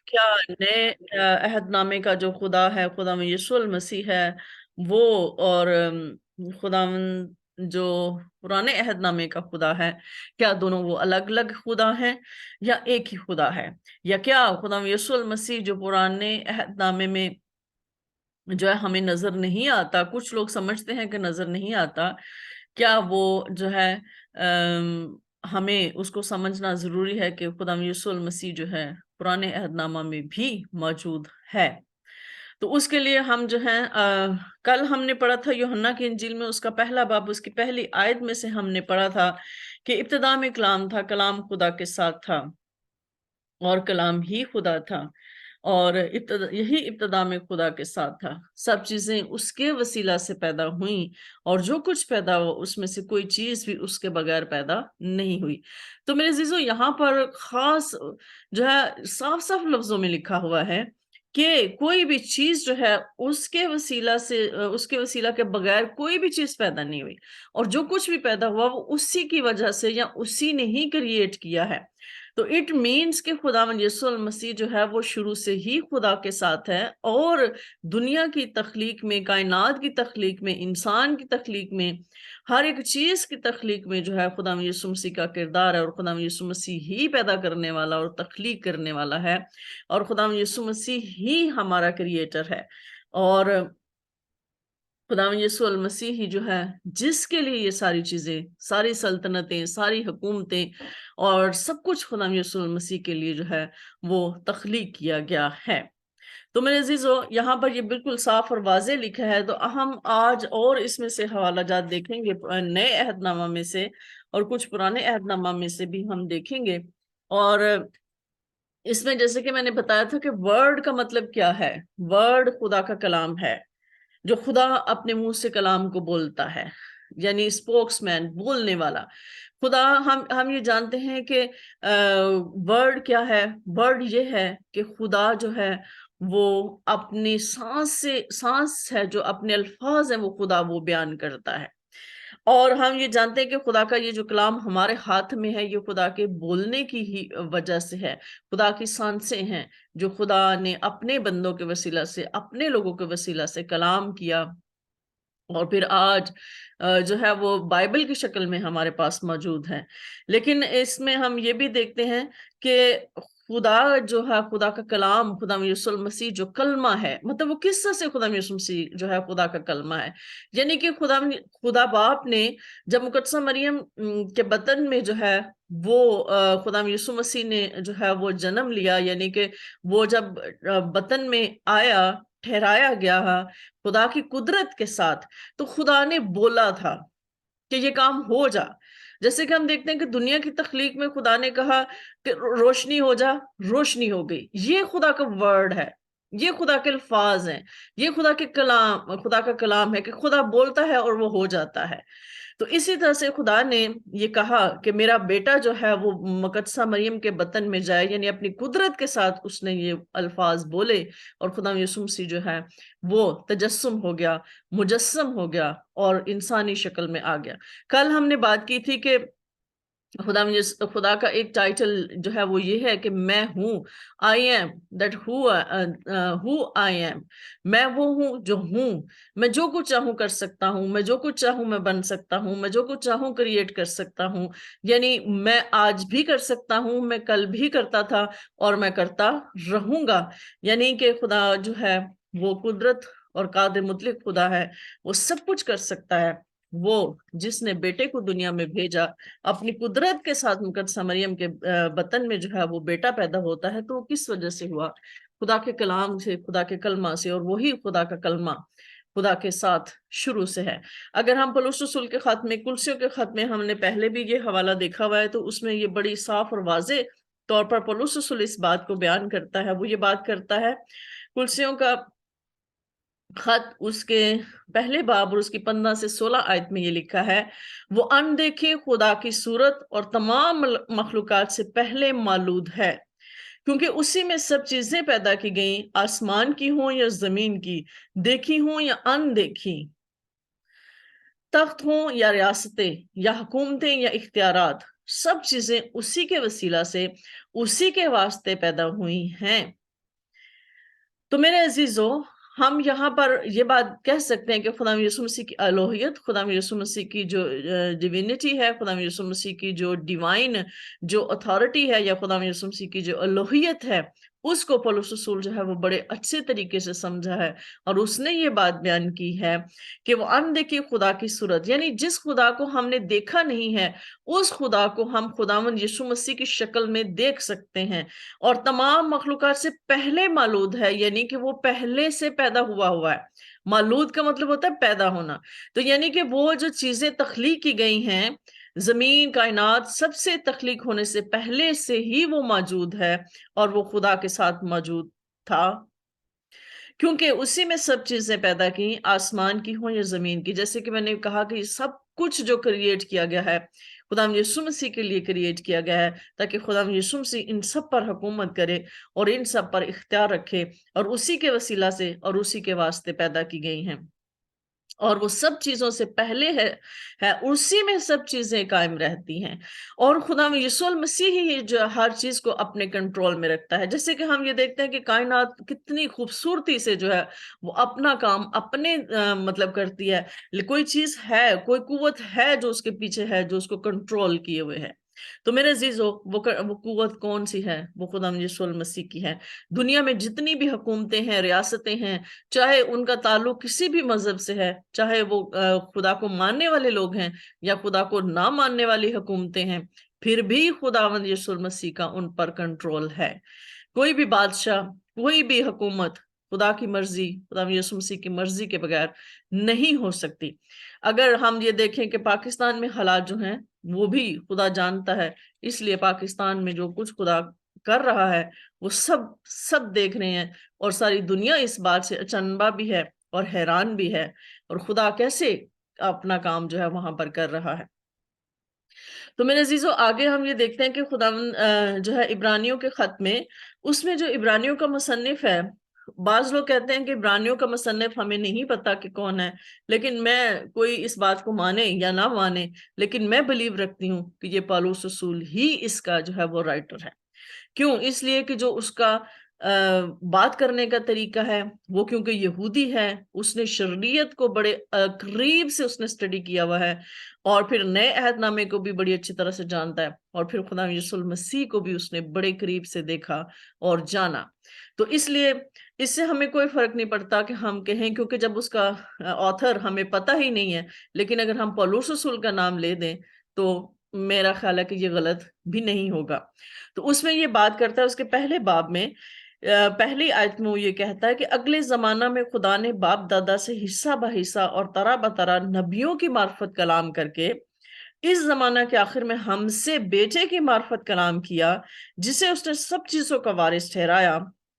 क्या नए अहद नामे का जो खुदा है, खुदा यीशु मसीह है वो, और खुदावंद जो पुराने अहद नामे का खुदा है, क्या दोनों वो अलग अलग खुदा हैं या एक ही खुदा है? या क्या खुदा यीशु मसीह जो पुराने अहद नामे में जो है हमें नजर नहीं आता, कुछ लोग समझते हैं कि नजर नहीं आता, क्या वो जो है हमें उसको समझना जरूरी है कि खुदा यीशु मसीह जो है पुराने अहदनामा में भी मौजूद है? तो उसके लिए हम जो है कल हमने पढ़ा था यूहन्ना की इंजील में उसका पहला बाब, उसकी पहली आयत में से हमने पढ़ा था कि इब्तिदा में कलाम था, कलाम खुदा के साथ था और कलाम ही खुदा था, और यही इब्तिदा में खुदा के साथ था। सब चीजें उसके वसीला से पैदा हुई, और जो कुछ पैदा हुआ उसमें से कोई चीज भी उसके बगैर पैदा नहीं हुई। तो मेरे अजीजों, यहाँ पर खास जो है साफ साफ लफ्जों में लिखा हुआ है कि कोई भी चीज जो है उसके वसीला से, उसके वसीला के बगैर कोई भी चीज पैदा नहीं हुई, और जो कुछ भी पैदा हुआ वो उसी की वजह से या उसी ने ही क्रिएट किया है। तो इट मीन्स कि खुदावंद यीशु मसीह जो है वो शुरू से ही खुदा के साथ है, और दुनिया की तख्लीक में, कायनात की तख्लीक में, इंसान की तख्लीक में, हर एक चीज की तख्लीक में जो है खुदावंद यीशु मसीह का किरदार है, और खुदावंद यीशु मसीह ही पैदा करने वाला और तख्लीक करने वाला है, और खुदावंद यीशु मसीह ही हमारा क्रिएटर है। और खुदावंद यीशु मसीह ही जो है जिसके लिए ये सारी चीजें, सारी सल्तनतें, सारी हुकूमतें और सब कुछ खुदावंद यीशु मसीह के लिए जो है वो तख्लीक किया गया है। तो मेरे अजीजों, यहाँ पर ये बिल्कुल साफ और वाज़ेह लिखा है। तो हम आज और इसमें से हवाला जात देखेंगे, नए अहदनामा में से और कुछ पुराने अहदनामा में से भी हम देखेंगे। और इसमें जैसे कि मैंने बताया था कि वर्ड का मतलब क्या है। वर्ड खुदा का कलाम है, जो खुदा अपने मुंह से कलाम को बोलता है, यानी स्पोक्समैन, बोलने वाला खुदा। हम ये जानते हैं कि वर्ड क्या है। वर्ड ये है कि खुदा जो है वो अपनी सांस से, सांस है जो अपने अल्फाज है वो खुदा वो बयान करता है। और हम ये जानते हैं कि खुदा का ये जो कलाम हमारे हाथ में है ये खुदा के बोलने की ही वजह से है। खुदा की सांसें हैं जो खुदा ने अपने बंदों के वसीला से, अपने लोगों के वसीला से कलाम किया, और फिर आज जो है वो बाइबल की शक्ल में हमारे पास मौजूद है। लेकिन इसमें हम ये भी देखते हैं कि खुदा जो है, खुदा का कलाम, खुदा यीशु मसीह जो कलमा है, मतलब वो किस तरह से खुदा यीशु मसीह जो है खुदा का कलमा है। यानी कि खुदा बाप ने जब मुकद्दसा मरियम के बतन में जो है वो खुदा यीशु मसीह ने जो है वो जन्म लिया, यानी कि वो जब बतन में आया, ठहराया गया खुदा की कुदरत के साथ, तो खुदा ने बोला था कि ये काम हो जा। जैसे कि हम देखते हैं कि दुनिया की तख्लीक में खुदा ने कहा कि रोशनी हो जा, रोशनी हो गई। ये खुदा का वर्ड है, ये खुदा के अल्फाज हैं, ये खुदा के कलाम, खुदा का कलाम है कि खुदा बोलता है और वो हो जाता है। तो इसी तरह से खुदा ने ये कहा कि मेरा बेटा जो है वो मुकद्दसा मरियम के बतन में जाए, यानी अपनी कुदरत के साथ उसने ये अल्फाज बोले, और खुदा यीशु मसीह जो है वो तजस्सुम हो गया, मुजस्सम हो गया और इंसानी शक्ल में आ गया। कल हमने बात की थी कि खुदा का एक टाइटल जो है वो ये है कि मैं हूं, I am that who I am. मैं वो हूं जो हूं, मैं जो कुछ चाहूं कर सकता हूं, मैं जो कुछ चाहूं मैं बन सकता हूं, मैं जो कुछ चाहूं क्रिएट कर सकता हूं। यानी मैं आज भी कर सकता हूं, मैं कल भी करता था और मैं करता रहूंगा। यानी कि खुदा जो है वो कुदरत और कादिर मुतलक खुदा है, वो सब कुछ कर सकता है। वो जिसने बेटे को दुनिया में भेजा, अपनी कुदरत के साथ मुकद्दसा मरियम के बतन में जो है वो बेटा पैदा होता है, तो वो किस वजह से हुआ? खुदा के कलाम से, खुदा के कलमा से, और वही खुदा का कलमा खुदा के साथ शुरू से है। अगर हम पौलुस रसूल के खत में, कुलसियों के खत में, हमने पहले भी ये हवाला देखा हुआ है, तो उसमें ये बड़ी साफ और वाजे तौर पर पौलुस रसूल इस बात को बयान करता है। वो ये बात करता है, कुलसियों का खत उसके पहले बाब और उसकी 15 से 16 आयत में ये लिखा है, वो अनदेखे खुदा की सूरत और तमाम मखलूकात से पहले मौजूद है, क्योंकि उसी में सब चीजें पैदा की गई, आसमान की हो या जमीन की, देखी हो या अनदेखी, तख्त हो या रियासतें या हुकूमतें या इख्तियारात, सब चीजें उसी के वसीला से, उसी के वास्ते पैदा हुई हैं। तो मेरे अजीजों, हम यहाँ पर ये बात कह सकते हैं कि खुदा यीशु मसीह की अलोहियत, खुदा यीशु मसीह की जो डिविनिटी है, खुदा यीशु मसीह की जो डिवाइन जो अथॉरिटी है, या खुदा यीशु मसीह की जो अलोहियत है, उसको पौलुस रसूल जो है वो बड़े अच्छे तरीके से समझा है। और उसने ये बात बयान की है कि वो अनदेखी खुदा की सूरत, यानी जिस खुदा को हमने देखा नहीं है, उस खुदा को हम खुदावंद यीशु मसीह की शक्ल में देख सकते हैं। और तमाम मखलूकात से पहले मालूद है, यानी कि वो पहले से पैदा हुआ है। मालूद का मतलब होता है पैदा होना। तो यानी कि वो जो चीजें तख्लीक की गई हैं, जमीन कायनात, सबसे तख्लीक होने से पहले से ही वो मौजूद है, और वो खुदा के साथ मौजूद था, क्योंकि उसी में सब चीजें पैदा की, आसमान की हो या जमीन की। जैसे कि मैंने कहा कि सब कुछ जो क्रिएट किया गया है, खुदा यीशु मसीह के लिए क्रिएट किया गया है, ताकि खुदा यीशु मसीह इन सब पर हुकूमत करे और इन सब पर इख्तियार रखे, और उसी के वसीला से और उसी के वास्ते पैदा की गई हैं। और वो सब चीजों से पहले है, उसी में सब चीजें कायम रहती हैं। और खुदा में यीशु मसीह ही जो हर चीज को अपने कंट्रोल में रखता है। जैसे कि हम ये देखते हैं कि कायनात कितनी खूबसूरती से जो है वो अपना काम अपने मतलब करती है। कोई चीज है, कोई कुव्वत है जो उसके पीछे है, जो उसको कंट्रोल किए हुए है। तो मेरे अजीजों, वो कुव्वत कौन सी है? वो खुदा यीशु मसीह की है। दुनिया में जितनी भी हुकूमतें हैं, रियासतें हैं, चाहे उनका ताल्लुक किसी भी मजहब से है, चाहे वो खुदा को मानने वाले लोग हैं या खुदा को ना मानने वाली हुकूमतें हैं, फिर भी खुदावंद यीशु मसीह का उन पर कंट्रोल है। कोई भी बादशाह, कोई भी हुकूमत खुदा की मर्जी, खुदा यीशु मसीह की मर्जी के बगैर नहीं हो सकती। अगर हम ये देखें कि पाकिस्तान में हालात जो हैं, वो भी खुदा जानता है, इसलिए पाकिस्तान में जो कुछ खुदा कर रहा है वो सब सब देख रहे हैं, और सारी दुनिया इस बात से अचंबा भी है और हैरान भी है, और खुदा कैसे अपना काम जो है वहां पर कर रहा है। तो मेरे अजीजों, आगे हम ये देखते हैं कि खुदावंद जो है इब्रानियों के खत में, उसमें जो इब्रानियों का मुसन्निफ है, बाज लोग कहते हैं कि इब्रानियों का मुसन्निफ हमें नहीं पता कि कौन है, लेकिन मैं, कोई इस बात को माने या ना माने, लेकिन मैं बिलीव रखती हूँ कि ये पौलुस रसूल ही इसका जो है वो राइटर है। क्यों? इसलिए कि जो उसका बात करने का तरीका है, वो क्योंकि यहूदी है, उसने शरीयत को बड़े करीब से उसने स्टडी किया हुआ है, और फिर नए अहदनामे को भी बड़ी अच्छी तरह से जानता है, और फिर खुदा यीशु मसीह को भी उसने बड़े करीब से देखा और जाना। तो इसलिए इससे हमें कोई फर्क नहीं पड़ता कि हम कहें, क्योंकि जब उसका ऑथर हमें पता ही नहीं है, लेकिन अगर हम पौलुस रसूल का नाम ले दें तो मेरा ख्याल है कि ये गलत भी नहीं होगा। तो उसमें ये बात करता है, उसके पहले बाब में पहली आयत में वो ये कहता है कि अगले जमाना में खुदा ने बाप दादा से हिस्सा ब हिस्सा और तरह ब तरह नबियों की मार्फत कलाम करके इस जमाना के आखिर में हमसे बेटे की मार्फत कलाम किया, जिसे उसने सब चीजों का वारिस ठहराया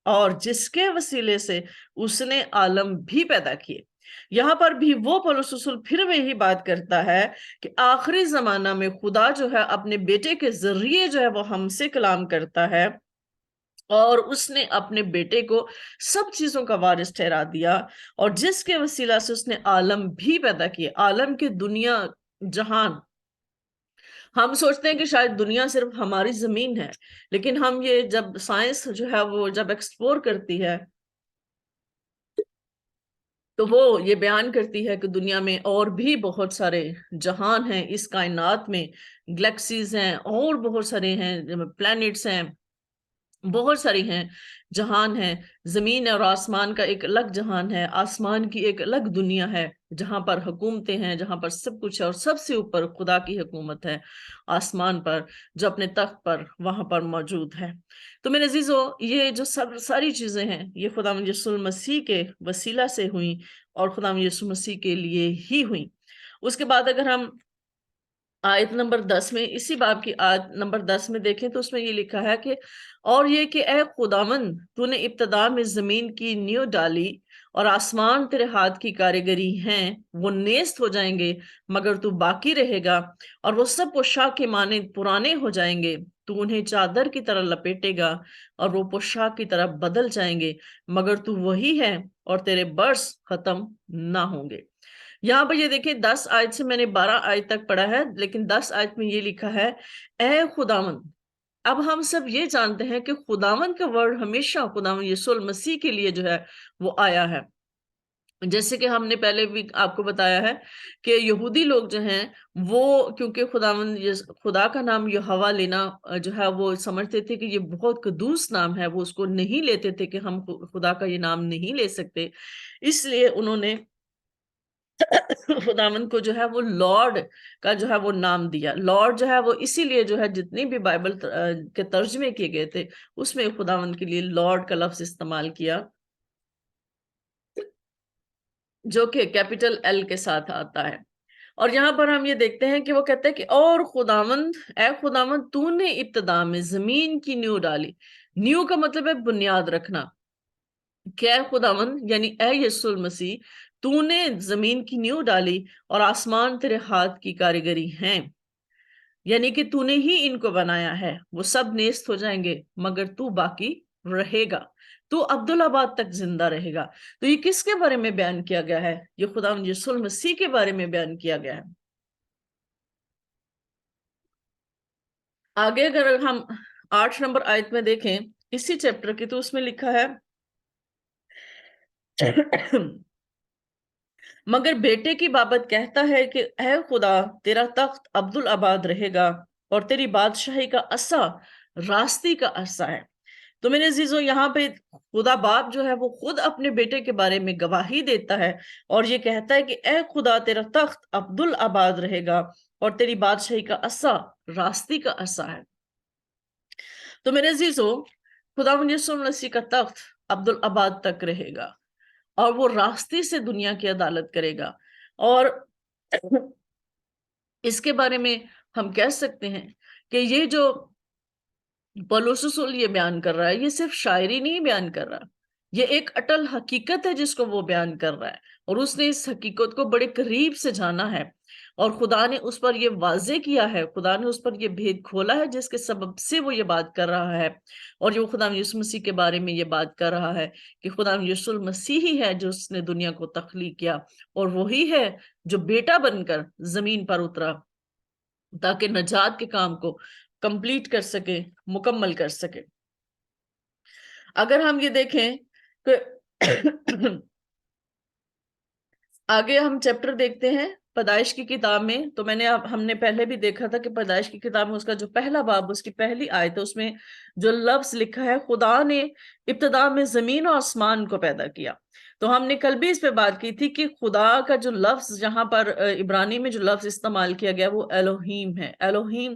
और जिसके वसीले से उसने आलम भी पैदा किए। यहाँ पर भी वो पौलुस रसूल फिर वही बात करता है कि आखिरी जमाना में खुदा जो है अपने बेटे के जरिए जो है वो हमसे कलाम करता है, और उसने अपने बेटे को सब चीजों का वारिस ठहरा दिया, और जिसके वसीला से उसने आलम भी पैदा किए। आलम की दुनिया, जहान, हम सोचते हैं कि शायद दुनिया सिर्फ हमारी जमीन है, लेकिन हम ये जब साइंस जो है वो जब एक्सप्लोर करती है, तो वो ये बयान करती है कि दुनिया में और भी बहुत सारे जहान हैं, इस कायनात में गैलेक्सीज हैं, और बहुत सारे हैं प्लैनेट्स हैं, बहुत सारी हैं, जहान है। जमीन और आसमान का एक अलग जहान है, आसमान की एक अलग दुनिया है, जहां पर हुकूमतें हैं, जहां पर सब कुछ है, और सबसे ऊपर खुदा की हुकूमत है आसमान पर, जो अपने तख्त पर वहां पर मौजूद है। तो मेरे अजीजों, ये जो सब सारी चीजें हैं, ये खुदा यीशु मसीह के वसीला से हुई, और खुदा यीशु मसीह के लिए ही हुई। उसके बाद अगर हम आयत नंबर 10 में, इसी बाब की आयत नंबर 10 में देखें, तो उसमें ये लिखा है कि और ये कि ए खुदावन, तूने इब्तदा में जमीन की नींव डाली, और आसमान तेरे हाथ की कारीगरी हैं, वो नेस्त हो जाएंगे मगर तू बाकी रहेगा, और वो सब पोशाक के माने पुराने हो जाएंगे, तू उन्हें चादर की तरह लपेटेगा, और वो पोशाक की तरह बदल जाएंगे, मगर तू वही है और तेरे बर्स खत्म ना होंगे। यहाँ पर ये देखिए 10 आयत से मैंने 12 आयत तक पढ़ा है, लेकिन 10 आयत में ये लिखा है, ए खुदावंद। अब हम सब ये जानते हैं कि खुदावंद का वर्ड हमेशा खुदावंद यीशु मसीह के लिए जो है वो आया है। जैसे कि हमने पहले भी आपको बताया है कि यहूदी लोग जो हैं वो, क्योंकि खुदा का नाम यहोवा लेना जो है वो समझते थे कि ये बहुत कदूस नाम है, वो उसको नहीं लेते थे कि हम खुदा का ये नाम नहीं ले सकते। इसलिए उन्होंने खुदावंद को जो है वो लॉर्ड का जो है वो नाम दिया। लॉर्ड जो है वो इसीलिए जो है जितनी भी बाइबल के तर्जमे किए गए थे उसमें खुदावंद के लिए लॉर्ड का लफ्ज इस्तेमाल किया, जो कि कैपिटल एल के साथ आता है। और यहाँ पर हम ये देखते हैं कि वो कहते हैं कि और खुदावंद, ए खुदावंद, तूने इब्तिदा में जमीन की नींव डाली। नींव का मतलब है बुनियाद रखना। क्या है खुदावंद, यानी ए यीशु मसीह, तूने जमीन की नींव डाली और आसमान तेरे हाथ की कारीगरी है। यानी कि तूने ही इनको बनाया है। वो सब नेस्त हो जाएंगे मगर तू बाकी रहेगा, तू अब्दुल्लाबाद तक जिंदा रहेगा। तो ये किसके बारे में बयान किया गया है? ये खुदावंद यीशु मसीह के बारे में बयान किया गया है। आगे अगर हम 8 नंबर आयत में देखें इसी चैप्टर की, तो उसमें लिखा है मगर बेटे की बाबत कहता है कि ऐ खुदा, तेरा तख्त अब्दुल आबाद रहेगा और तेरी बादशाही का असा रास्ती का असा है। तो मेरे अजीजों, यहाँ पे खुदा बाप जो है वो खुद अपने बेटे के बारे में गवाही देता है और ये कहता है कि ऐ खुदा, तेरा तख्त अब्दुल आबाद रहेगा और तेरी बादशाही का असा रास्ती का असा है। तो मेरे अजीजों, खुदावंद यीशु मसीह का तख्त अब्दुल आबाद तक रहेगा और वो रास्ते से दुनिया की अदालत करेगा। और इसके बारे में हम कह सकते हैं कि ये जो पौलुस रसूल ये बयान कर रहा है, ये सिर्फ शायरी नहीं बयान कर रहा, ये एक अटल हकीकत है जिसको वो बयान कर रहा है। और उसने इस हकीकत को बड़े करीब से जाना है और खुदा ने उस पर ये वाजे किया है, खुदा ने उस पर ये भेद खोला है जिसके सबब से वो ये बात कर रहा है। और जो खुदा यीशु मसीह के बारे में ये बात कर रहा है कि खुदा यीशु मसीह ही है जो उसने दुनिया को तख्लीक किया और वही है जो बेटा बनकर जमीन पर उतरा ताकि नजात के काम को कंप्लीट कर सके, मुकम्मल कर सके। अगर हम ये देखें कि आगे हम चैप्टर देखते हैं पैदाइश की किताब में, तो हमने पहले भी देखा था कि पैदाइश की किताब में उसका जो पहला बाब, उसकी पहली आयत है, उसमें जो लफ्ज लिखा है, खुदा ने इब्तिदा में जमीन और आसमान को पैदा किया। तो हमने कल भी इस पे बात की थी कि खुदा का जो लफ्ज जहां पर इब्रानी में जो लफ्ज इस्तेमाल किया गया वो एलोहीम है। एलोहीम,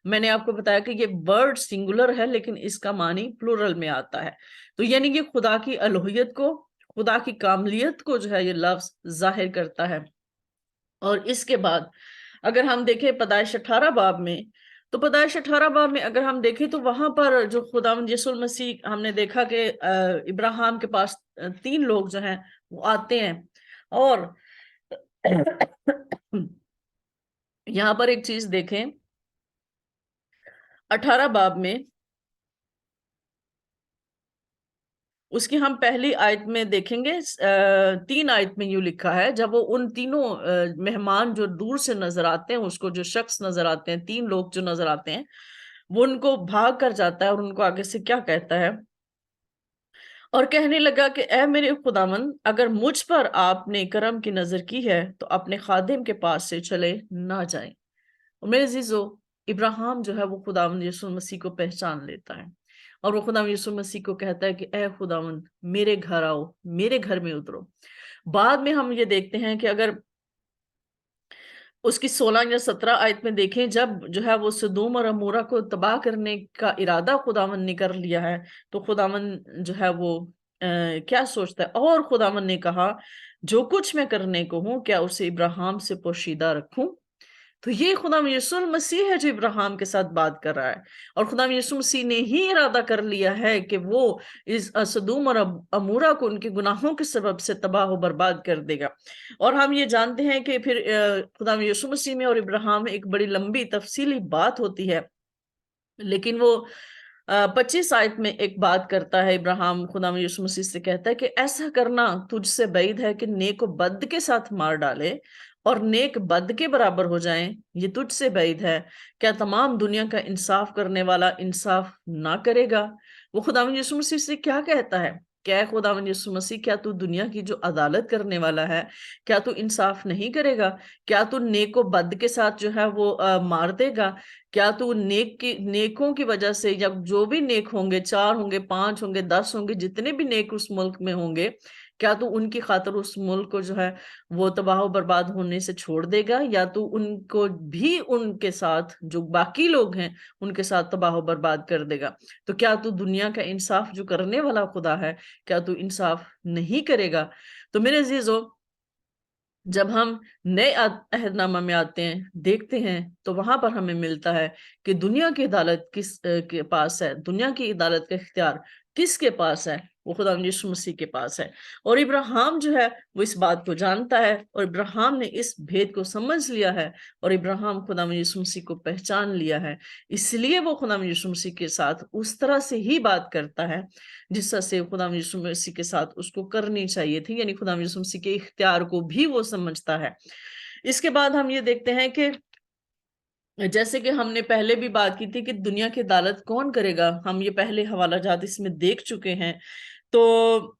मैंने आपको बताया कि ये वर्ड सिंगुलर है लेकिन इसका मानी प्लूरल में आता है। तो यानी कि खुदा की अलूहियत को, खुदा की कामलियत को जो है ये लफ्ज जाहिर करता है। और इसके बाद अगर हम देखें पैदाइश 18 बाब में, तो पैदाइश 18 बाब में अगर हम देखें तो वहां पर जो खुदावंद यीशु मसीह, हमने देखा कि इब्राहिम के पास 3 लोग जो हैं वो आते हैं। और यहां पर एक चीज देखें 18 बाब में, उसकी हम पहली आयत में देखेंगे। 3 आयत में यूं लिखा है, जब वो उन तीनों मेहमान जो दूर से नजर आते हैं, उसको जो शख्स नजर आते हैं, 3 लोग जो नजर आते हैं, वो उनको भाग कर जाता है और उनको आगे से क्या कहता है, और कहने लगा कि ए मेरे खुदावंद, अगर मुझ पर आपने करम की नजर की है तो अपने खादिम के पास से चले ना जाए। और मेरे अजीजों, इब्राहिम जो है वो खुदावंद यीशु मसीह को पहचान लेता है और वो खुदावंद यीशु मसीह को कहता है कि ए खुदावंद, मेरे घर आओ, मेरे घर में उतरो। बाद में हम ये देखते हैं कि अगर उसकी 16 या 17 आयत में देखें, जब जो है वो सदूम और अमूरा को तबाह करने का इरादा खुदावंद ने कर लिया है, तो खुदावंद जो है वो क्या सोचता है, और खुदावंद ने कहा, जो कुछ मैं करने को हूं क्या उसे इब्राहिम से पोशीदा रखूं। तो ये खुदा यीशु मसीह है जो इब्राहिम के साथ बात कर रहा है। और खुदा यीशु मसीह ने ही इरादा कर लिया है कि वो इस सदूम और अमूरा को उनके गुनाहों के सबब से तबाह और बर्बाद कर देगा। और हम ये जानते हैं कि फिर खुदा यीशु मसीह में और इब्राहिम में एक बड़ी लंबी तफसीली बात होती है, लेकिन वो 25 आयत में एक बात करता है इब्राहिम, खुदा यीशु मसीह से कहता है कि ऐसा करना तुझसे बैद है कि नेक बद के साथ मार डाले और नेक बद के बराबर हो जाएं, ये तुझसे बैद है। क्या तमाम दुनिया का इंसाफ करने वाला इंसाफ ना करेगा? वो खुदा यीशु मसीह से क्या कहता है? क्या खुदा यीशु मसीह, क्या तू दुनिया की जो अदालत करने वाला है, क्या तू इंसाफ नहीं करेगा? क्या तू नेको बद के साथ जो है वो मार देगा? क्या तू नेकों की वजह से, या जो भी नेक होंगे, 4 होंगे, 5 होंगे, 10 होंगे, जितने भी नेक उस मुल्क में होंगे, क्या तू उनकी खातिर उस मुल्क को जो है वो तबाह बर्बाद होने से छोड़ देगा, या तू उनको भी उनके साथ जो बाकी लोग हैं उनके साथ तबाह बर्बाद कर देगा? तो क्या तू दुनिया का इंसाफ जो करने वाला खुदा है, क्या तू इंसाफ नहीं करेगा? तो मेरे अजीजों, जब हम नए अहदनामा में आते हैं, देखते हैं, तो वहां पर हमें मिलता है कि दुनिया की अदालत किस के पास है, दुनिया की अदालत का इख्तियार किसके पास है? वो खुदा यीशु मसीह के पास है। और इब्राहिम जो है वो इस बात को जानता है, और इब्राहिम ने इस भेद को समझ लिया है, और इब्राहिम खुदा यीशु मसीह को पहचान लिया है। इसलिए वो खुदा यीशु मसीह के साथ उस तरह से ही बात करता है जिस तरह से खुदा यीशु मसीह के साथ उसको करनी चाहिए थी, यानी खुदा यीशु मसीह के इख्तियार को भी वो समझता है। इसके बाद हम ये देखते हैं कि जैसे कि हमने पहले भी बात की थी कि दुनिया की अदालत कौन करेगा, हम ये पहले हवाला जात इसमें देख चुके हैं। तो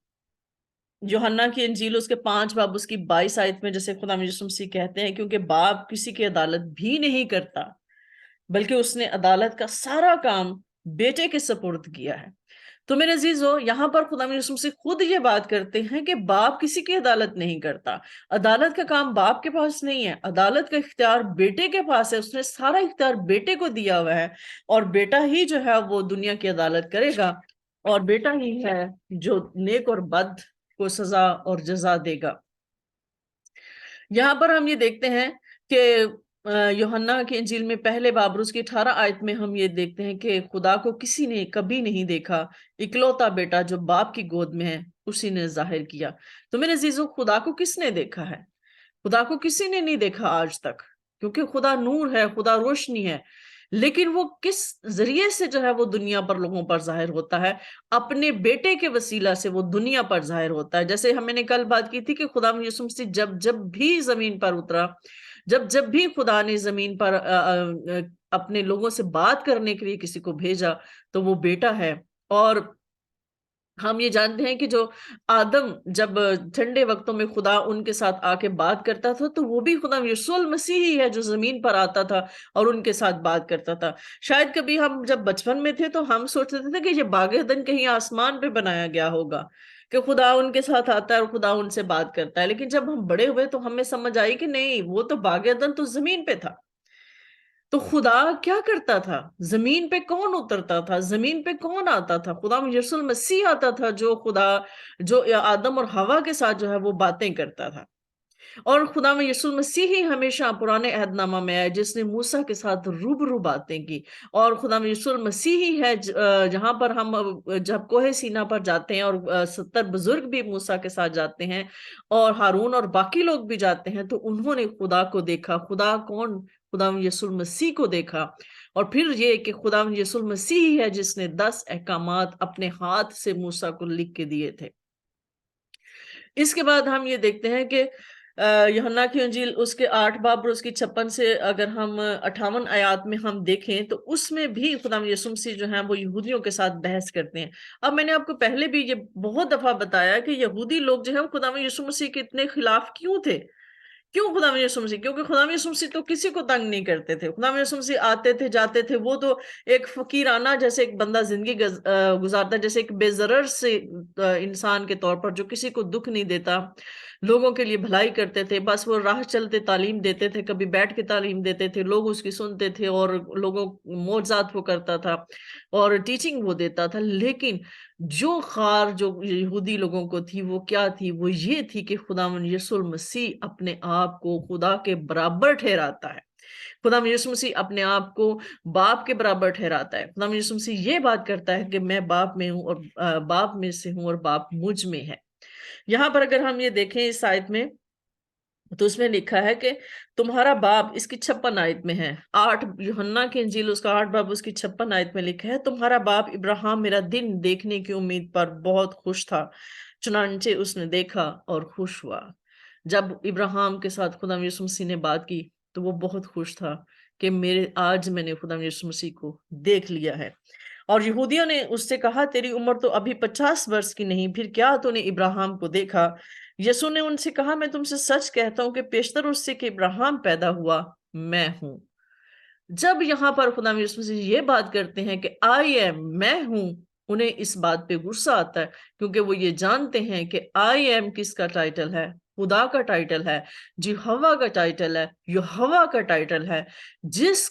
यूहन्ना की इंजील उसके 5 बाब उसकी 22 आयत में जैसे खुदा यीशु मसीह कहते हैं, क्योंकि बाप किसी की अदालत भी नहीं करता, बल्कि उसने अदालत का सारा काम बेटे के सपुर्द किया है। तो मेरे अजीजों, यहाँ पर खुदा यीशु मसीह खुद ये बात करते हैं कि बाप किसी की अदालत नहीं करता। अदालत का काम बाप के पास नहीं है, अदालत का इख्तियार बेटे के पास है। उसने सारा इख्तियार बेटे को दिया हुआ है, और बेटा ही जो है वो दुनिया की अदालत करेगा, और बेटा ही है जो नेक और बद को सजा और जजा देगा। यहाँ पर हम ये देखते हैं कि यूहन्ना की इंजील में पहले बाब उसकी 18 आयत में हम ये देखते हैं कि खुदा को किसी ने कभी नहीं देखा, इकलौता बेटा जो बाप की गोद में है उसी ने जाहिर किया। तो मेरे अजीजों, खुदा को किसने देखा है? खुदा को किसी ने नहीं देखा आज तक, क्योंकि खुदा नूर है, खुदा रोशनी है। लेकिन वो किस जरिए से जो है वो दुनिया पर लोगों पर जाहिर होता है? अपने बेटे के वसीला से वो दुनिया पर जाहिर होता है। जैसे हमने कल बात की थी कि खुदा यीशु मसीह जब जब भी जमीन पर उतरा, जब जब भी खुदा ने जमीन पर अपने लोगों से बात करने के लिए किसी को भेजा, तो वो बेटा है। और हम ये जानते हैं कि जो आदम जब ठंडे वक्तों में खुदा उनके साथ आके बात करता था, तो वो भी खुदा यीशु मसीह ही है जो जमीन पर आता था और उनके साथ बात करता था। शायद कभी हम जब बचपन में थे तो हम सोचते थे कि ये बाग-ए-अदन कहीं आसमान पे बनाया गया होगा, कि खुदा उनके साथ आता है और खुदा उनसे बात करता है। लेकिन जब हम बड़े हुए तो हमें समझ आई कि नहीं, वो तो बाग-ए-अदन तो जमीन पे था। तो खुदा क्या करता था? जमीन पे कौन उतरता था? जमीन पे कौन आता था? खुदा यीशु मसीह आता था, जो आदम और हवा के साथ जो है वो बातें करता था। और खुदा में यीशु मसीह ही हमेशा पुराने अहदनामा में आया जिसने मूसा के साथ रूबरू बातें की। और खुदा में यीशु मसीह ही है जहां पर हम जब कोहे सीना पर जाते हैं, और 70 बुजुर्ग भी मूसा के साथ जाते हैं, और हारून और बाकी लोग भी जाते हैं, तो उन्होंने खुदा को देखा। खुदा कौन? खुदा यीशु मसीह को देखा। और फिर ये कि खुदा यीशु मसीह ही है जिसने 10 अहकामात अपने हाथ से मूसा को लिख के दिए थे। इसके बाद हम ये देखते हैं कि यूहन्ना की इंजील उसके 8 बाब और उसकी 56 से अगर हम 58 आयात में हम देखें, तो उसमें भी खुदा यीशु मसीह जो है वो यहूदियों के साथ बहस करते हैं। अब मैंने आपको पहले भी ये बहुत दफा बताया कि यहूदी लोग जो है वो खुदा यीशु मसीह के इतने खिलाफ क्यों थे। क्यों खुदा यीशु मसीह? क्योंकि खुदा यीशु मसीह तो किसी को तंग नहीं करते थे। खुदा यीशु मसीह आते थे, जाते थे। वो तो एक फकीराना जैसे एक बंदा जिंदगी गुजारता, जैसे एक बेजरर से इंसान के तौर पर जो किसी को दुख नहीं देता, लोगों के लिए भलाई करते थे। बस वो राह चलते तालीम देते थे, कभी बैठ के तालीम देते थे, लोग उसकी सुनते थे, और लोगों मौजज़ात वो करता था और टीचिंग वो देता था। लेकिन जो खार जो यहूदी लोगों को थी वो क्या थी? वो ये थी कि खुदावंद यीशु मसीह अपने आप को खुदा के बराबर ठहराता है। खुदावंद यीशु मसीह अपने आप को बाप के बराबर ठहराता है। खुदावंद यीशु मसीह ये बात करता है कि मैं बाप में हूँ, और बाप में से हूँ, और बाप मुझ में है। यहाँ पर अगर हम ये देखें इस आयत में, تو اس میں لکھا ہے کہ تمہارا باپ، اس کی 56 آیت میں ہے، 8 یوحنا کی انجیل اس کا 8 باب اس کی 56 آیت میں لکھا ہے، تمہارا باپ ابراہیم میرا دن دیکھنے کی امید پر بہت خوش تھا، چنانچہ اس نے دیکھا اور خوش ہوا۔ جب ابراہیم کے ساتھ خدا یسوع مسیح نے بات کی تو وہ بہت خوش تھا کہ آج میں نے خدا یسوع مسیح کو دیکھ لیا ہے۔ اور یہودیوں نے اس سے کہا تیری عمر تو ابھی 50 برس کی نہیں، پھر کیا تو نے ابراہیم کو دیکھا؟ یسوع نے ان سے کہا میں تم سے سچ کہتا ہوں کہ پیشتر اس سے کہ ابراہیم پیدا ہوا میں ہوں۔ جب یہاں پر خدا یسوع مسیح یہ بات کرتے ہیں کہ آئی ایم، میں ہوں، انہیں اس بات پہ غصہ آتا ہے، کیونکہ وہ یہ جانتے ہیں کہ آئی ایم کس کا ٹائٹل ہے؟ خدا کا ٹائٹل ہے، یہوہ کا ٹائٹل ہے، یہوہ کا ٹائٹل ہے، جس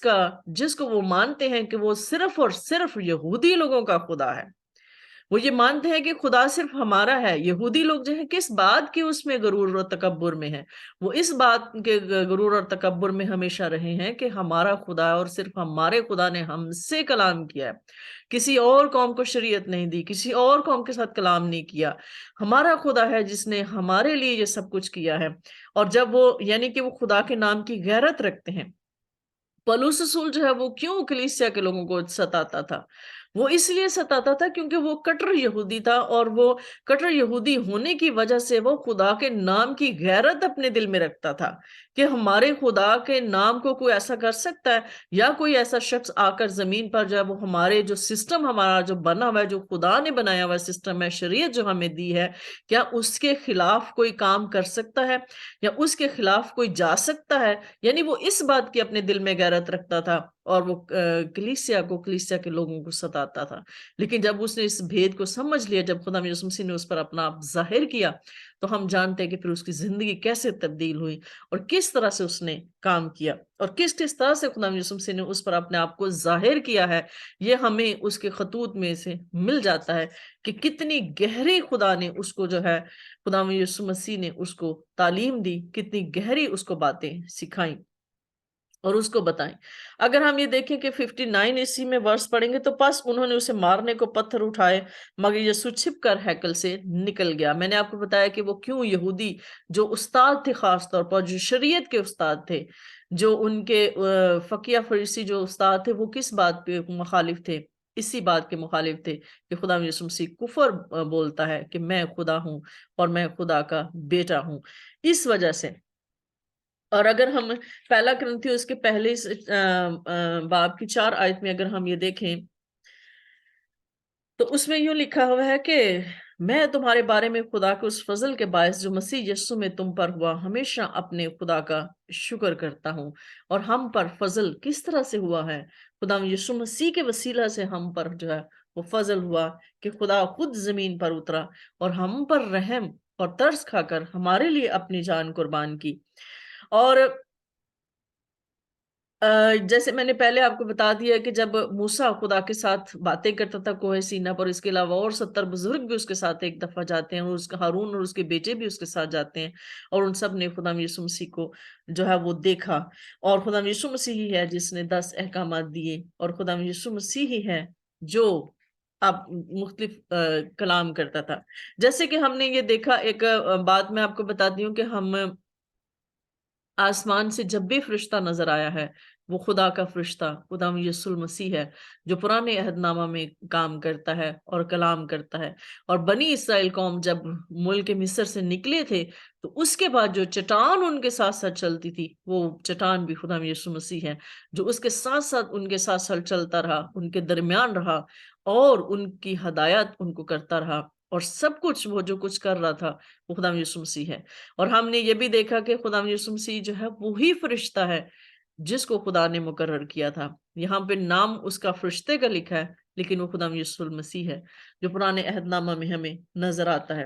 کو وہ مانتے ہیں کہ وہ صرف اور صرف یہودی لوگوں کا خدا ہے۔ وہ یہ مانتے ہیں کہ خدا صرف ہمارا ہے۔ یہودی لوگ جو ہیں کس بات کے اس میں غرور اور تکبر میں ہیں؟ وہ اس بات کے غرور اور تکبر میں ہمیشہ رہے ہیں کہ ہمارا خدا اور صرف ہمارے خدا نے ہم سے کلام کیا ہے، کسی اور قوم کو شریعت نہیں دی، کسی اور قوم کے ساتھ کلام نہیں کیا۔ ہمارا خدا ہے جس نے ہمارے لیے یہ سب کچھ کیا ہے۔ اور جب وہ یعنی کہ وہ خدا کے نام کی غیرت رکھتے ہیں، پولس رسول جو ہے وہ کیوں کلیسیا کے لوگوں کو ستاتا تھا؟ وہ اس لیے ستاتا تھا کیونکہ وہ کٹر یہودی تھا، اور وہ کٹر یہودی ہونے کی وجہ سے وہ خدا کے نام کی غیرت اپنے دل میں رکھتا تھا کہ ہمارے خدا کے نام کو کوئی ایسا کر سکتا ہے، یا کوئی ایسا شخص آ کر زمین پر جو ہے وہ ہمارے جو سسٹم ہمارا جو بنا ہوا ہے، جو خدا نے بنایا ہوا سسٹم ہے، شریعت جو ہمیں دی ہے، کیا اس کے خلاف کوئی کام کر سکتا ہے یا اس کے خلاف کوئی جا سکتا ہے؟ یعنی وہ اس بات کی اپنے دل میں غیرت رکھتا تھا، اور وہ کلیسیا کے لوگوں کو ستاتا تھا۔ لیکن جب اس نے اس بھید کو سمجھ لیا، جب خدا یسوع مسیح نے اس پر اپنا آپ ظاہر کیا، تو ہم جانتے ہیں کہ پھر اس کی زندگی کیسے تبدیل ہوئی اور کس طرح سے اس نے کام کیا، اور کس طرح سے خدا یسوع مسیح نے اس پر اپنے آپ کو ظاہر کیا ہے۔ یہ ہمیں اس کے خطوط میں سے مل جاتا ہے کہ کتنی گہری خدا نے اس کو جو ہے، خدا یسوع مسیح نے اس کو تعلیم دی، کتنی گہری اس کو باتیں سکھائیں اور اس کو بتائیں۔ اگر ہم یہ دیکھیں کہ 59 عیسوی میں ورس پڑھیں گے تو پس انہوں نے اسے مارنے کو پتھر اٹھائے، مگر یسوع چھپ کر ہیکل سے نکل گیا۔ میں نے آپ کو بتایا کہ وہ کیوں یہودی جو استاد تھے، خاص طور پر جو شریعت کے استاد تھے، جو ان کے فقیہ فریسی جو استاد تھے، وہ کس بات پہ مخالف تھے؟ اسی بات کے مخالف تھے کہ خدا یسوع مسیح کفر بولتا ہے کہ میں خدا ہوں اور میں خدا کا بیٹا ہوں۔ اس وجہ سے، اور اگر ہم پہلا کرنتھیوں اس کے پہلے باب کی 4 آیت میں اگر ہم یہ دیکھیں تو اس میں یوں لکھا ہوا ہے کہ میں تمہارے بارے میں خدا کے اس فضل کے باعث جو مسیح یسوع میں تم پر ہوا ہمیشہ اپنے خدا کا شکر کرتا ہوں۔ اور ہم پر فضل کس طرح سے ہوا ہے؟ خدا یسوع مسیح کے وسیلہ سے ہم پر جو ہے وہ فضل ہوا کہ خدا خود زمین پر اترا اور ہم پر رحم اور ترس کھا کر ہمارے لیے اپنی جان قربان کی۔ اور جیسے میں نے پہلے آپ کو بتا دیا کہ جب موسیٰ خدا کے ساتھ باتیں کرتا تھا کوہ سینا پر، اس کے علاوہ اور 70 بزرگ بھی اس کے ساتھ ایک دفعہ جاتے ہیں، اور اس کا ہارون اور اس کے بیٹے بھی اس کے ساتھ جاتے ہیں، اور ان سب نے خدا یسوع مسیح کو جو ہے وہ دیکھا۔ اور خدا یسوع مسیح ہی ہے جس نے 10 احکامات دیے، اور خدا یسوع مسیح ہی ہے جو اب مختلف کلام کرتا تھا۔ جیسے کہ ہم نے یہ دیکھا، ایک بات میں آپ کو بتاتی ہوں کہ ہم آسمان سے جب بھی فرشتہ نظر آیا ہے، وہ خدا کا فرشتہ خدا یسوع المسیح ہے، جو پرانے عہد نامہ میں کام کرتا ہے اور کلام کرتا ہے۔ اور بنی اسرائیل قوم جب ملک مصر سے نکلے تھے تو اس کے بعد جو چٹان ان کے ساتھ ساتھ چلتی تھی، وہ چٹان بھی خدا یسوع مسیح ہے، جو اس کے ساتھ ساتھ ان کے ساتھ ساتھ چلتا رہا، ان کے درمیان رہا اور ان کی ہدایت ان کو کرتا رہا، اور سب کچھ وہ جو کچھ کر رہا تھا وہ خدا یسوع مسیح ہے۔ اور ہم نے یہ بھی دیکھا کہ خدا یسوع مسیح جو ہے وہی فرشتہ ہے جس کو خدا نے مقرر کیا تھا۔ یہاں پہ نام اس کا فرشتے کا لکھا ہے، لیکن وہ خدا یسوع المسیح ہے جو پرانے عہد نامہ میں ہمیں نظر آتا ہے۔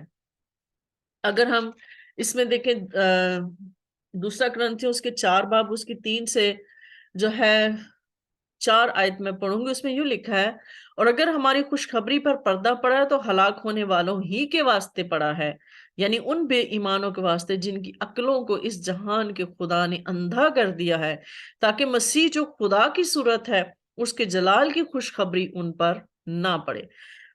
اگر ہم اس میں دیکھیں دوسرا کرنتھیوں اس کے 4 باب اس کی 3 سے جو ہے 4 آیت میں پڑھوں گی، اس میں یوں لکھا ہے، اور اگر ہماری خوشخبری پر پردہ پڑا ہے تو ہلاک ہونے والوں ہی کے واسطے پڑا ہے، یعنی ان بے ایمانوں کے واسطے جن کی عقلوں کو اس جہان کے خدا نے اندھا کر دیا ہے، تاکہ مسیح جو خدا کی صورت ہے اس کے جلال کی خوشخبری ان پر نہ پڑے۔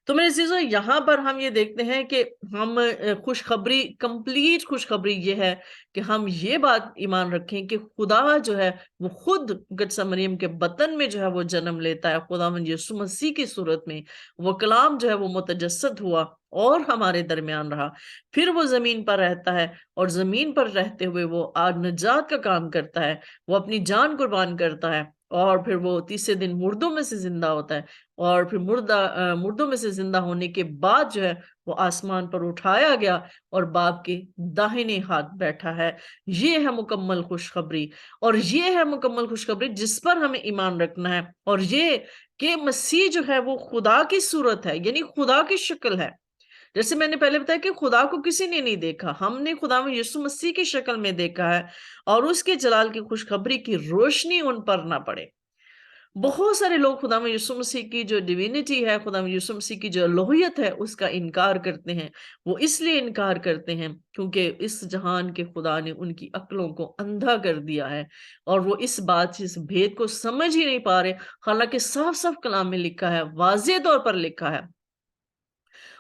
تو میرے عزیزو یہاں پر ہم یہ دیکھتے ہیں کہ ہم خوشخبری، کمپلیٹ خوشخبری یہ ہے کہ ہم یہ بات ایمان رکھیں کہ خدا جو ہے وہ خود قدس مریم کے بطن میں جو ہے وہ جنم لیتا ہے، خداوند یسوع مسیح کی صورت میں وہ کلام جو ہے وہ متجسد ہوا اور ہمارے درمیان رہا، پھر وہ زمین پر رہتا ہے اور زمین پر رہتے ہوئے وہ نجات کا کام کرتا ہے، وہ اپنی جان قربان کرتا ہے اور پھر وہ تیسرے دن مردوں میں سے زندہ ہوتا ہے اور پھر مردوں میں سے زندہ ہونے کے بعد جو ہے وہ آسمان پر اٹھایا گیا اور باپ کے داہنے ہاتھ بیٹھا ہے۔ یہ ہے مکمل خوشخبری، اور یہ ہے مکمل خوشخبری جس پر ہمیں ایمان رکھنا ہے، اور یہ کہ مسیح جو ہے وہ خدا کی صورت ہے، یعنی خدا کی شکل ہے۔ جیسے میں نے پہلے بتایا کہ خدا کو کسی نے نہیں دیکھا، ہم نے خدا میں یسوع مسیح کی شکل میں دیکھا ہے، اور اس کے جلال کی خوشخبری کی روشنی ان پر نہ پڑے۔ بہت سارے لوگ خدا میں یسوع مسیح کی جو ڈیوینٹی ہے، خدا میں یسوع مسیح کی جو الوہیت ہے، اس کا انکار کرتے ہیں۔ وہ اس لیے انکار کرتے ہیں کیونکہ اس جہان کے خدا نے ان کی عقلوں کو اندھا کر دیا ہے، اور وہ اس بات، اس بھید کو سمجھ ہی نہیں پا رہے، حالانکہ صاف صاف کلام میں لکھا ہے، واضح طور پر لکھا ہے۔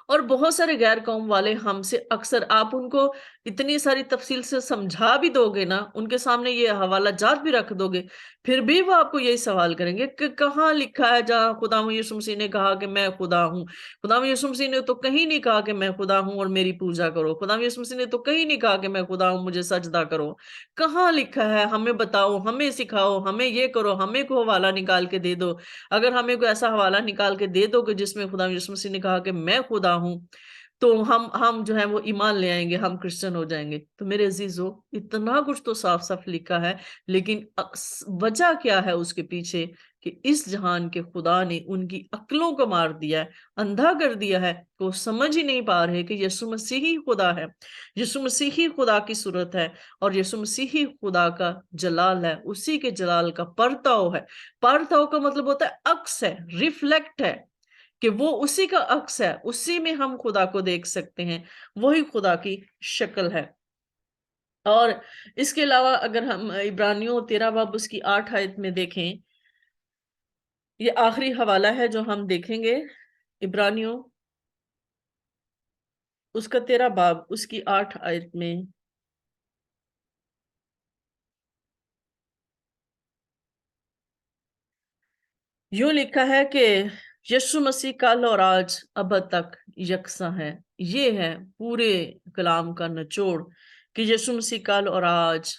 اور بہت سارے غیر قوم والے ہم سے اکثر، آپ ان کو اتنی ساری تفصیل سے سمجھا بھی دو گے نا، ان کے سامنے یہ حوالہ جات بھی رکھ دو گے، پھر بھی وہ آپ کو یہی سوال کریں گے کہ کہاں لکھا ہے جہاں خدا یسوع مسیح نے کہا کہ میں خدا ہوں؟ خدا یسوع مسیح نے تو کہیں نہیں کہا کہ میں خدا ہوں اور میری پوجا کرو۔ خدا یسوع مسیح نے تو کہیں نہیں کہا کہ میں خدا ہوں، مجھے سجدہ کرو۔ کہاں لکھا ہے؟ ہمیں بتاؤ، ہمیں سکھاؤ، ہمیں یہ کرو، ہمیں کو حوالہ نکال کے دے دو۔ اگر ہمیں کوئی ایسا حوالہ نکال کے دے دو کہ جس میں خدا یسوع مسیح نے کہا کہ میں خدا ہوں، تو ہم جو ہے وہ ایمان لے آئیں گے، ہم کرسچن ہو جائیں گے۔ تو میرے عزیزو، اتنا کچھ تو صاف صاف لکھا ہے، لیکن وجہ کیا ہے اس کے پیچھے؟ کہ اس جہان کے خدا نے ان کی عقلوں کو مار دیا ہے، اندھا کر دیا ہے، کہ وہ سمجھ ہی نہیں پا رہے کہ یسوع مسیح ہی خدا ہے، یسوع مسیح ہی خدا کی صورت ہے، اور یسوع مسیح ہی خدا کا جلال ہے، اسی کے جلال کا پرتاؤ ہے۔ پرتاؤ کا مطلب ہوتا ہے عکس ہے، ریفلیکٹ ہے، کہ وہ اسی کا عکس ہے، اسی میں ہم خدا کو دیکھ سکتے ہیں، وہی خدا کی شکل ہے۔ اور اس کے علاوہ اگر ہم عبرانیوں 13 باب اس کی 8 آیت میں دیکھیں، یہ آخری حوالہ ہے جو ہم دیکھیں گے، عبرانیوں اس کا 13 باب اس کی 8 آیت میں یوں لکھا ہے کہ یسوع مسیح کل اور آج ابد تک یکساں ہے۔ یہ ہے پورے کلام کا نچوڑ کہ یسوع مسیح کل اور آج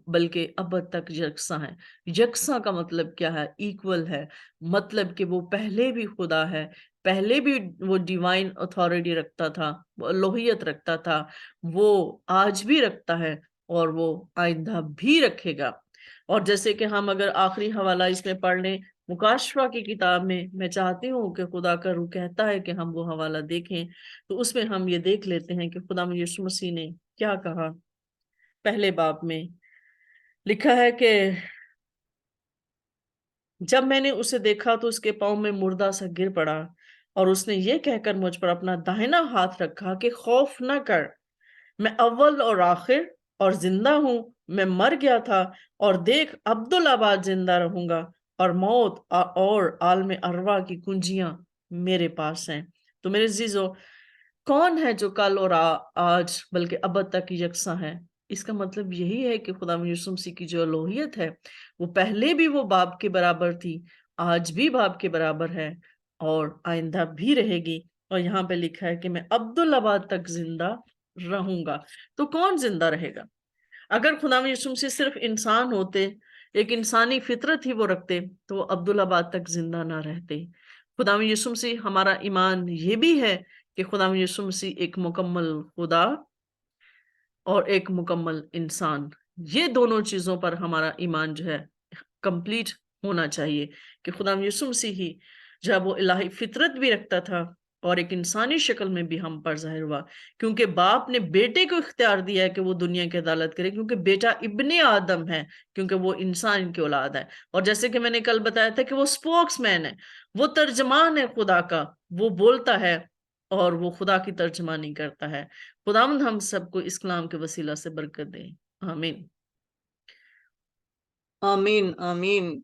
بلکہ ابد تک یکساں ہے۔ یکساں کا مطلب کیا ہے؟ ایکول ہے، مطلب کہ وہ پہلے بھی خدا ہے، پہلے بھی وہ ڈیوائن اتھارٹی رکھتا تھا، وہ الوہیت رکھتا تھا، وہ آج بھی رکھتا ہے اور وہ آئندہ بھی رکھے گا۔ اور جیسے کہ ہم اگر آخری حوالہ اس میں پڑھ لیں، مکاشفہ کی کتاب میں چاہتی ہوں کہ خدا کا روح کہتا ہے کہ ہم وہ حوالہ دیکھیں، تو اس میں ہم یہ دیکھ لیتے ہیں کہ خدا یسوع مسیح نے کیا کہا۔ پہلے باب میں لکھا ہے کہ جب میں نے اسے دیکھا تو اس کے پاؤں میں مردہ سا گر پڑا، اور اس نے یہ کہہ کر مجھ پر اپنا داہنا ہاتھ رکھا کہ خوف نہ کر، میں اول اور آخر اور زندہ ہوں، میں مر گیا تھا اور دیکھ عبدالآباد زندہ رہوں گا، اور موت اور عالم ارواح کی کنجیاں میرے پاس ہیں۔ تو میرے عزیزو، کون ہے جو کل اور آج بلکہ ابد تک یکساں ہے؟ اس کا مطلب یہی ہے کہ خدا یسوع مسیح کی جو الوہیت ہے، وہ پہلے بھی وہ باپ کے برابر تھی، آج بھی باپ کے برابر ہے، اور آئندہ بھی رہے گی۔ اور یہاں پہ لکھا ہے کہ میں عبدالآباد تک زندہ رہوں گا۔ تو کون زندہ رہے گا؟ اگر خدا یسوع مسیح صرف انسان ہوتے، ایک انسانی فطرت ہی وہ رکھتے، تو وہ عبدالآباد تک زندہ نہ رہتے۔ خدا یسوع مسیح، ہمارا ایمان یہ بھی ہے کہ خدا یسوع مسیح ایک مکمل خدا اور ایک مکمل انسان، یہ دونوں چیزوں پر ہمارا ایمان جو ہے کمپلیٹ ہونا چاہیے، کہ خدا یسوع مسیح ہی جب وہ الہی فطرت بھی رکھتا تھا اور ایک انسانی شکل میں بھی ہم پر ظاہر ہوا، کیونکہ باپ نے بیٹے کو اختیار دیا ہے کہ وہ دنیا کی عدالت کرے، کیونکہ بیٹا ابن آدم ہے، کیونکہ وہ انسان کی اولاد ہے۔ اور جیسے کہ میں نے کل بتایا تھا کہ وہ سپوکس مین ہے، وہ ترجمان ہے خدا کا، وہ بولتا ہے اور وہ خدا کی ترجمانی کرتا ہے۔ خداوند ہم سب کو اس کلام کے وسیلہ سے برکت دے، آمین۔ آمین آمین۔